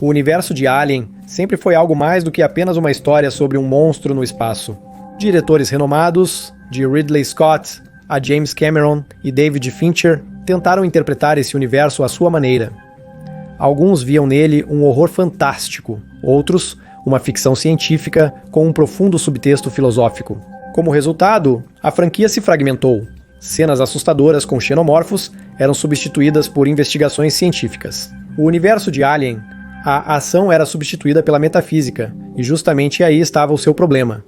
O universo de Alien sempre foi algo mais do que apenas uma história sobre um monstro no espaço. Diretores renomados, de Ridley Scott a James Cameron e David Fincher, tentaram interpretar esse universo à sua maneira. Alguns viam nele um horror fantástico, outros, uma ficção científica com um profundo subtexto filosófico. Como resultado, a franquia se fragmentou. Cenas assustadoras com xenomorfos eram substituídas por investigações científicas. O universo de Alien, a ação era substituída pela metafísica, e justamente aí estava o seu problema.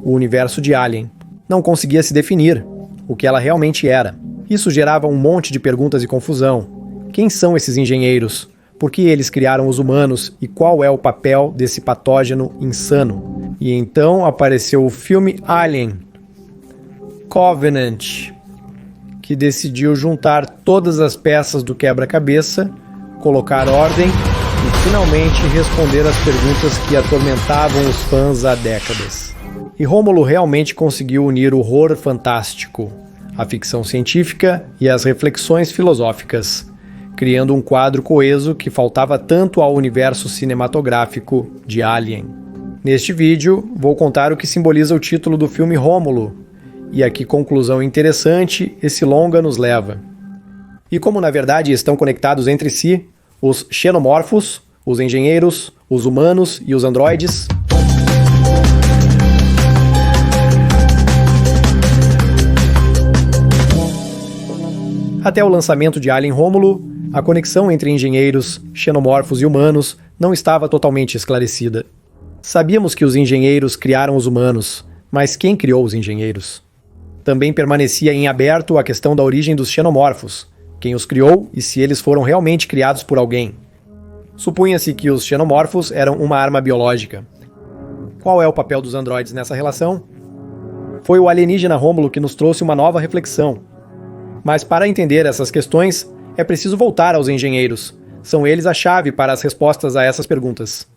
O universo de Alien não conseguia se definir o que ela realmente era. Isso gerava um monte de perguntas e confusão. Quem são esses engenheiros? Por que eles criaram os humanos e qual é o papel desse patógeno insano? E então apareceu o filme Alien Covenant, que decidiu juntar todas as peças do quebra-cabeça, colocar ordem e finalmente responder às perguntas que atormentavam os fãs há décadas. E Rômulo realmente conseguiu unir o horror fantástico, a ficção científica e as reflexões filosóficas, criando um quadro coeso que faltava tanto ao universo cinematográfico de Alien. Neste vídeo, vou contar o que simboliza o título do filme Rômulo, e a que conclusão interessante esse longa nos leva. E como na verdade estão conectados entre si, os xenomorfos, os engenheiros, os humanos e os androides. Até o lançamento de Alien Rômulo, a conexão entre engenheiros, xenomorfos e humanos não estava totalmente esclarecida. Sabíamos que os engenheiros criaram os humanos, mas quem criou os engenheiros? Também permanecia em aberto a questão da origem dos xenomorfos, quem os criou e se eles foram realmente criados por alguém. Supunha-se que os xenomorfos eram uma arma biológica. Qual é o papel dos androides nessa relação? Foi o alienígena Rômulo que nos trouxe uma nova reflexão. Mas para entender essas questões, é preciso voltar aos engenheiros. São eles a chave para as respostas a essas perguntas.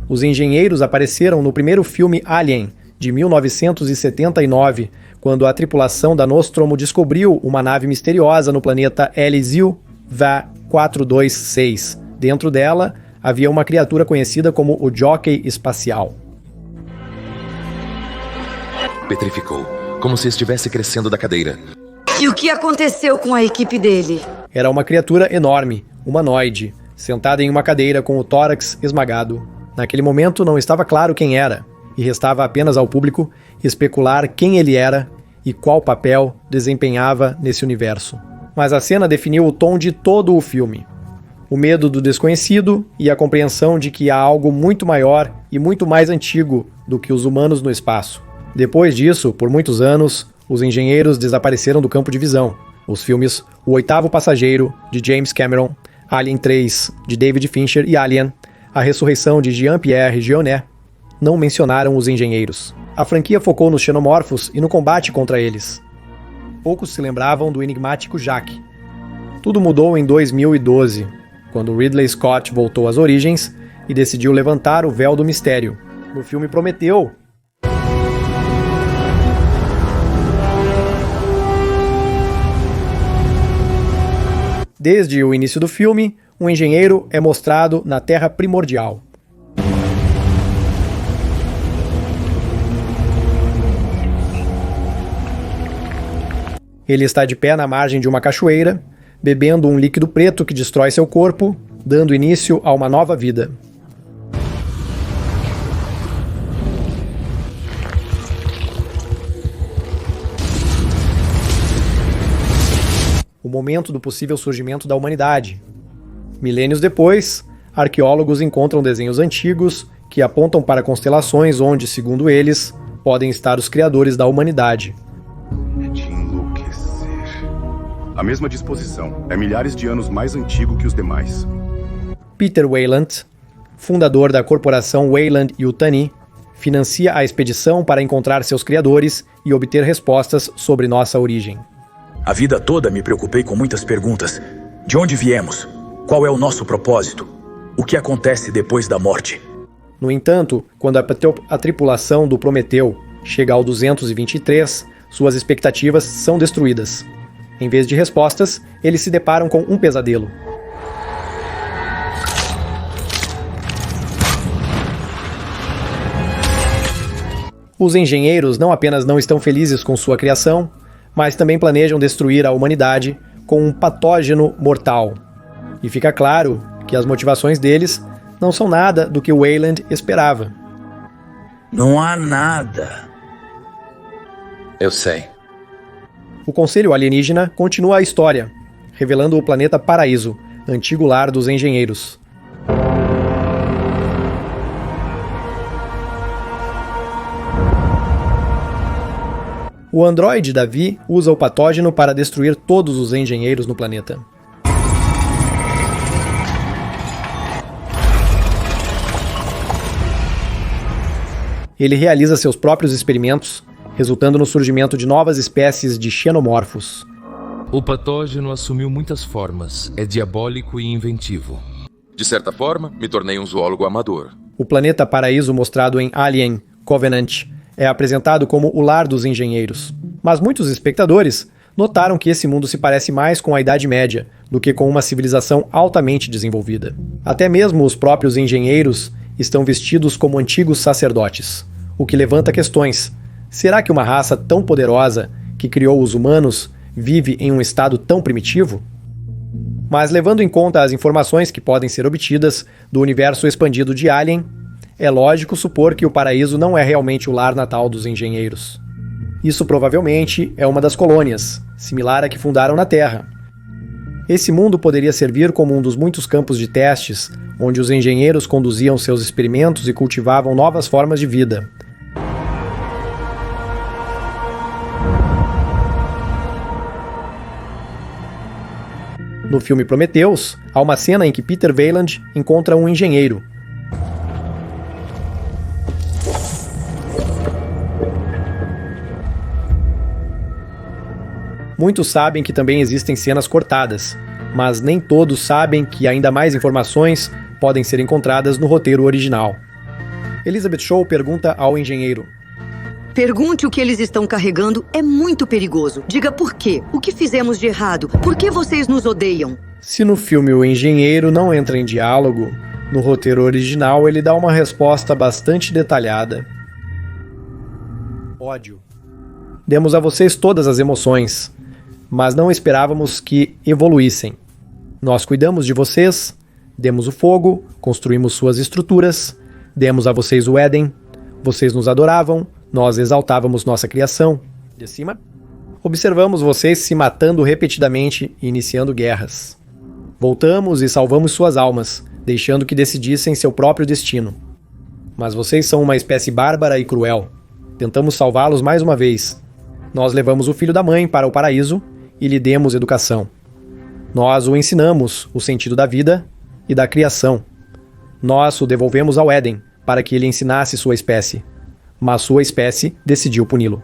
Os engenheiros apareceram no primeiro filme Alien, de 1979, quando a tripulação da Nostromo descobriu uma nave misteriosa no planeta Elysium VA426. Dentro dela, havia uma criatura conhecida como o Jockey Espacial. Petrificou, como se estivesse crescendo da cadeira. E o que aconteceu com a equipe dele? Era uma criatura enorme, humanoide, sentada em uma cadeira com o tórax esmagado. Naquele momento não estava claro quem era, e restava apenas ao público especular quem ele era e qual papel desempenhava nesse universo. Mas a cena definiu o tom de todo o filme. O medo do desconhecido e a compreensão de que há algo muito maior e muito mais antigo do que os humanos no espaço. Depois disso, por muitos anos, os engenheiros desapareceram do campo de visão. Os filmes O Oitavo Passageiro, de James Cameron, Alien 3, de David Fincher e Alien, A Ressurreição de Jean-Pierre Jeunet, não mencionaram os engenheiros. A franquia focou nos xenomorfos e no combate contra eles. Poucos se lembravam do enigmático Jack. Tudo mudou em 2012, quando Ridley Scott voltou às origens e decidiu levantar o véu do mistério. No filme Prometeu, desde o início do filme, um engenheiro é mostrado na Terra primordial. Ele está de pé na margem de uma cachoeira, bebendo um líquido preto que destrói seu corpo, dando início a uma nova vida. O momento do possível surgimento da humanidade. Milênios depois, arqueólogos encontram desenhos antigos que apontam para constelações onde, segundo eles, podem estar os criadores da humanidade. É de enlouquecer. A mesma disposição é milhares de anos mais antigo que os demais. Peter Weyland, fundador da corporação Weyland-Yutani, financia a expedição para encontrar seus criadores e obter respostas sobre nossa origem. A vida toda me preocupei com muitas perguntas. De onde viemos? Qual é o nosso propósito? O que acontece depois da morte? No entanto, quando a tripulação do Prometeu chega ao 223, suas expectativas são destruídas. Em vez de respostas, eles se deparam com um pesadelo. Os engenheiros não apenas não estão felizes com sua criação, mas também planejam destruir a humanidade com um patógeno mortal. E fica claro que as motivações deles não são nada do que Weyland esperava. Não há nada. Eu sei. O Conselho Alienígena continua a história, revelando o planeta Paraíso, antigo lar dos engenheiros. O androide Davi usa o patógeno para destruir todos os engenheiros no planeta. Ele realiza seus próprios experimentos, resultando no surgimento de novas espécies de xenomorfos. O patógeno assumiu muitas formas, é diabólico e inventivo. De certa forma, me tornei um zoólogo amador. O planeta Paraíso mostrado em Alien Covenant é apresentado como o lar dos engenheiros. Mas muitos espectadores notaram que esse mundo se parece mais com a Idade Média do que com uma civilização altamente desenvolvida. Até mesmo os próprios engenheiros estão vestidos como antigos sacerdotes, o que levanta questões. Será que uma raça tão poderosa que criou os humanos vive em um estado tão primitivo? Mas levando em conta as informações que podem ser obtidas do universo expandido de Alien, é lógico supor que o paraíso não é realmente o lar natal dos engenheiros. Isso provavelmente é uma das colônias, similar à que fundaram na Terra. Esse mundo poderia servir como um dos muitos campos de testes, onde os engenheiros conduziam seus experimentos e cultivavam novas formas de vida. No filme Prometheus, há uma cena em que Peter Weyland encontra um engenheiro. Muitos sabem que também existem cenas cortadas, mas nem todos sabem que ainda mais informações podem ser encontradas no roteiro original. Elizabeth Shaw pergunta ao engenheiro: Pergunte o que eles estão carregando, é muito perigoso. Diga por quê. O que fizemos de errado? Por que vocês nos odeiam? Se no filme o engenheiro não entra em diálogo, no roteiro original ele dá uma resposta bastante detalhada. Ódio. Demos a vocês todas as emoções, mas não esperávamos que evoluíssem. Nós cuidamos de vocês, demos o fogo, construímos suas estruturas, demos a vocês o Éden, vocês nos adoravam, nós exaltávamos nossa criação. De cima, observamos vocês se matando repetidamente e iniciando guerras. Voltamos e salvamos suas almas, deixando que decidissem seu próprio destino. Mas vocês são uma espécie bárbara e cruel. Tentamos salvá-los mais uma vez. Nós levamos o filho da mãe para o paraíso e lhe demos educação. Nós o ensinamos o sentido da vida e da criação. Nós o devolvemos ao Éden para que ele ensinasse sua espécie, mas sua espécie decidiu puni-lo.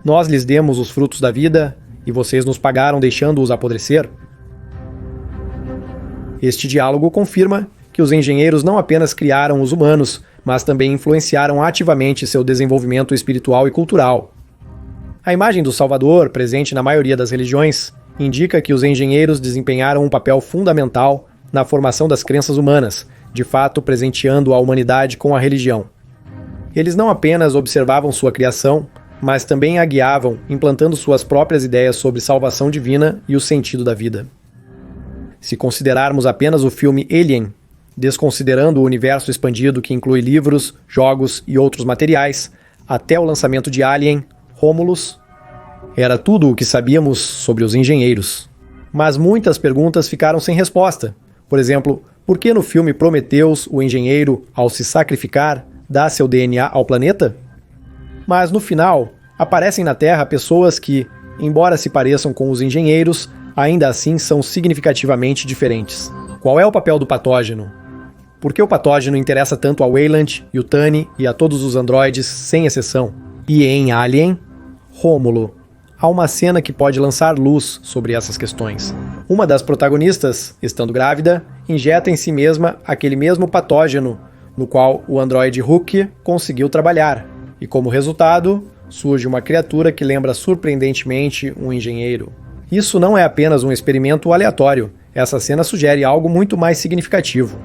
Nós lhes demos os frutos da vida e vocês nos pagaram deixando-os apodrecer. Este diálogo confirma que os engenheiros não apenas criaram os humanos, mas também influenciaram ativamente seu desenvolvimento espiritual e cultural. A imagem do Salvador, presente na maioria das religiões, indica que os engenheiros desempenharam um papel fundamental na formação das crenças humanas, de fato presenteando a humanidade com a religião. Eles não apenas observavam sua criação, mas também a guiavam, implantando suas próprias ideias sobre salvação divina e o sentido da vida. Se considerarmos apenas o filme Alien, desconsiderando o universo expandido que inclui livros, jogos e outros materiais, até o lançamento de Alien, Romulus, era tudo o que sabíamos sobre os engenheiros. Mas muitas perguntas ficaram sem resposta. Por exemplo, por que no filme Prometheus o engenheiro, ao se sacrificar, dá seu DNA ao planeta? Mas no final, aparecem na Terra pessoas que, embora se pareçam com os engenheiros, ainda assim são significativamente diferentes. Qual é o papel do patógeno? Por que o patógeno interessa tanto a Weyland, Yutani e a todos os androides, sem exceção? E em Alien, Rômulo. Há uma cena que pode lançar luz sobre essas questões. Uma das protagonistas, estando grávida, injeta em si mesma aquele mesmo patógeno no qual o androide Hook conseguiu trabalhar, e como resultado, surge uma criatura que lembra surpreendentemente um engenheiro. Isso não é apenas um experimento aleatório, essa cena sugere algo muito mais significativo.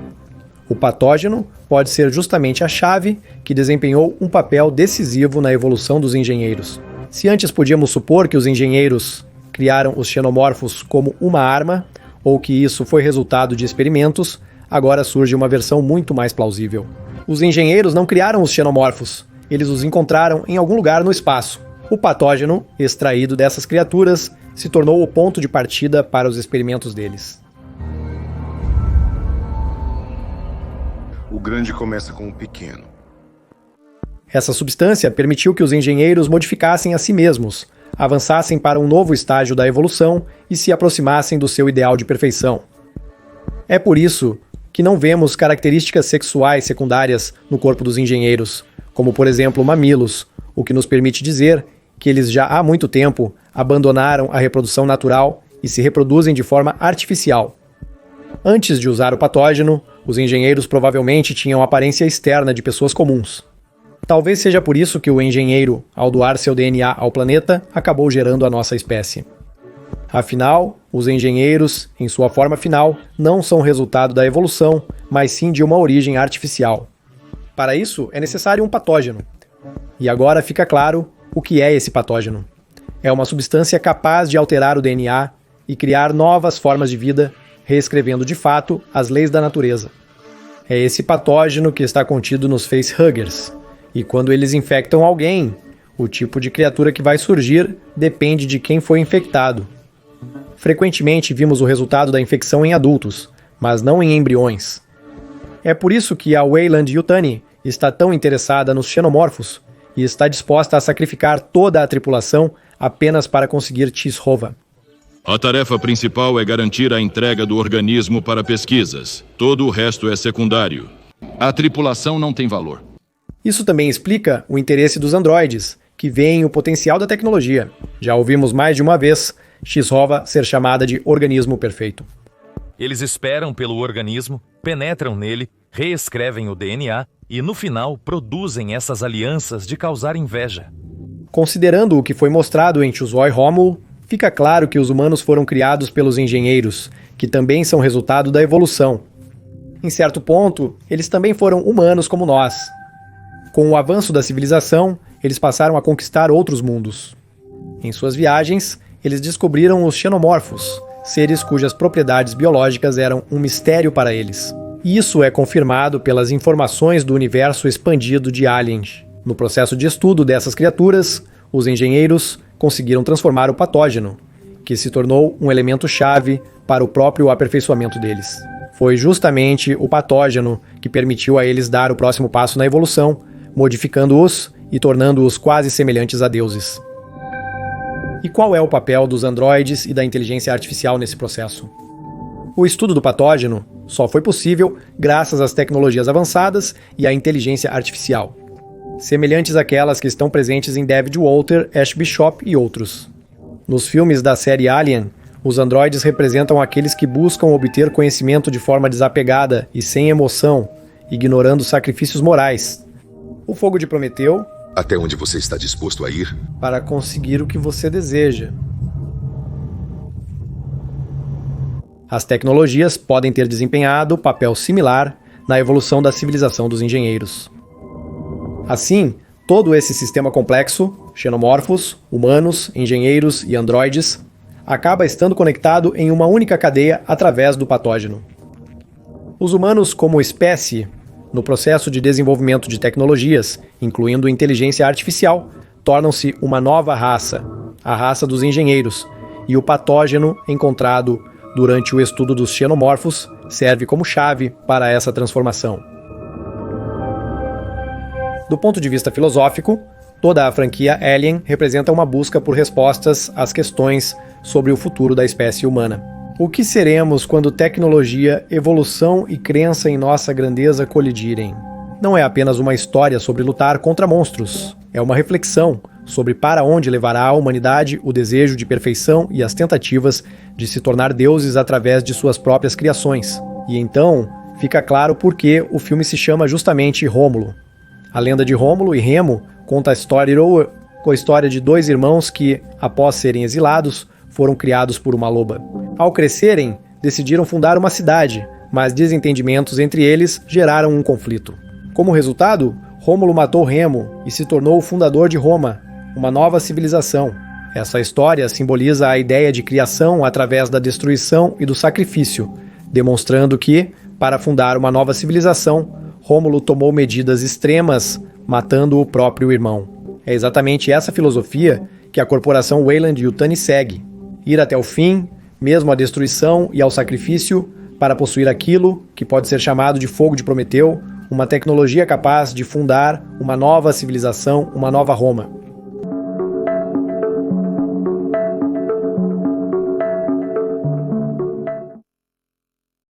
O patógeno pode ser justamente a chave que desempenhou um papel decisivo na evolução dos engenheiros. Se antes podíamos supor que os engenheiros criaram os xenomorfos como uma arma, ou que isso foi resultado de experimentos, agora surge uma versão muito mais plausível. Os engenheiros não criaram os xenomorfos, eles os encontraram em algum lugar no espaço. O patógeno, extraído dessas criaturas, se tornou o ponto de partida para os experimentos deles. O grande começa com o pequeno. Essa substância permitiu que os engenheiros modificassem a si mesmos, avançassem para um novo estágio da evolução e se aproximassem do seu ideal de perfeição. É por isso que não vemos características sexuais secundárias no corpo dos engenheiros, como por exemplo mamilos, o que nos permite dizer que eles já há muito tempo abandonaram a reprodução natural e se reproduzem de forma artificial. Antes de usar o patógeno, os engenheiros provavelmente tinham aparência externa de pessoas comuns. Talvez seja por isso que o engenheiro, ao doar seu DNA ao planeta, acabou gerando a nossa espécie. Afinal, os engenheiros, em sua forma final, não são resultado da evolução, mas sim de uma origem artificial. Para isso, é necessário um patógeno. E agora fica claro o que é esse patógeno. É uma substância capaz de alterar o DNA e criar novas formas de vida, reescrevendo de fato as leis da natureza. É esse patógeno que está contido nos facehuggers. E quando eles infectam alguém, o tipo de criatura que vai surgir depende de quem foi infectado. Frequentemente vimos o resultado da infecção em adultos, mas não em embriões. É por isso que a Weyland-Yutani está tão interessada nos xenomorfos e está disposta a sacrificar toda a tripulação apenas para conseguir Tiz-Hova. A tarefa principal é garantir a entrega do organismo para pesquisas. Todo o resto é secundário. A tripulação não tem valor. Isso também explica o interesse dos androides, que veem o potencial da tecnologia. Já ouvimos mais de uma vez Tiz-Hova ser chamada de organismo perfeito. Eles esperam pelo organismo, penetram nele, reescrevem o DNA e, no final, produzem essas alianças de causar inveja. Considerando o que foi mostrado em Chuzoi Rómulo, fica claro que os humanos foram criados pelos engenheiros, que também são resultado da evolução. Em certo ponto, eles também foram humanos como nós. Com o avanço da civilização, eles passaram a conquistar outros mundos. Em suas viagens, eles descobriram os xenomorfos, seres cujas propriedades biológicas eram um mistério para eles. E isso é confirmado pelas informações do universo expandido de Aliens. No processo de estudo dessas criaturas, os engenheiros conseguiram transformar o patógeno, que se tornou um elemento-chave para o próprio aperfeiçoamento deles. Foi justamente o patógeno que permitiu a eles dar o próximo passo na evolução, modificando-os e tornando-os quase semelhantes a deuses. E qual é o papel dos androides e da inteligência artificial nesse processo? O estudo do patógeno só foi possível graças às tecnologias avançadas e à inteligência artificial, semelhantes àquelas que estão presentes em David Walter, Ash Bishop e outros. Nos filmes da série Alien, os androides representam aqueles que buscam obter conhecimento de forma desapegada e sem emoção, ignorando sacrifícios morais. O fogo de Prometeu, Até onde você está disposto a ir? para conseguir o que você deseja. As tecnologias podem ter desempenhado papel similar na evolução da civilização dos engenheiros. Assim, todo esse sistema complexo, xenomorfos, humanos, engenheiros e androides, acaba estando conectado em uma única cadeia através do patógeno. Os humanos, como espécie, no processo de desenvolvimento de tecnologias, incluindo inteligência artificial, tornam-se uma nova raça, a raça dos engenheiros, e o patógeno encontrado durante o estudo dos xenomorfos serve como chave para essa transformação. Do ponto de vista filosófico, toda a franquia Alien representa uma busca por respostas às questões sobre o futuro da espécie humana. O que seremos quando tecnologia, evolução e crença em nossa grandeza colidirem? Não é apenas uma história sobre lutar contra monstros. É uma reflexão sobre para onde levará a humanidade o desejo de perfeição e as tentativas de se tornar deuses através de suas próprias criações. E então, fica claro por que o filme se chama justamente Rômulo. A lenda de Rômulo e Remo conta a história com a história de 2 irmãos que, após serem exilados, foram criados por uma loba. Ao crescerem, decidiram fundar uma cidade, mas desentendimentos entre eles geraram um conflito. Como resultado, Rômulo matou Remo e se tornou o fundador de Roma, uma nova civilização. Essa história simboliza a ideia de criação através da destruição e do sacrifício, demonstrando que, para fundar uma nova civilização, Rômulo tomou medidas extremas, matando o próprio irmão. É exatamente essa filosofia que a corporação Weyland-Yutani segue: ir até o fim, mesmo à destruição e ao sacrifício, para possuir aquilo que pode ser chamado de fogo de Prometeu, uma tecnologia capaz de fundar uma nova civilização, uma nova Roma.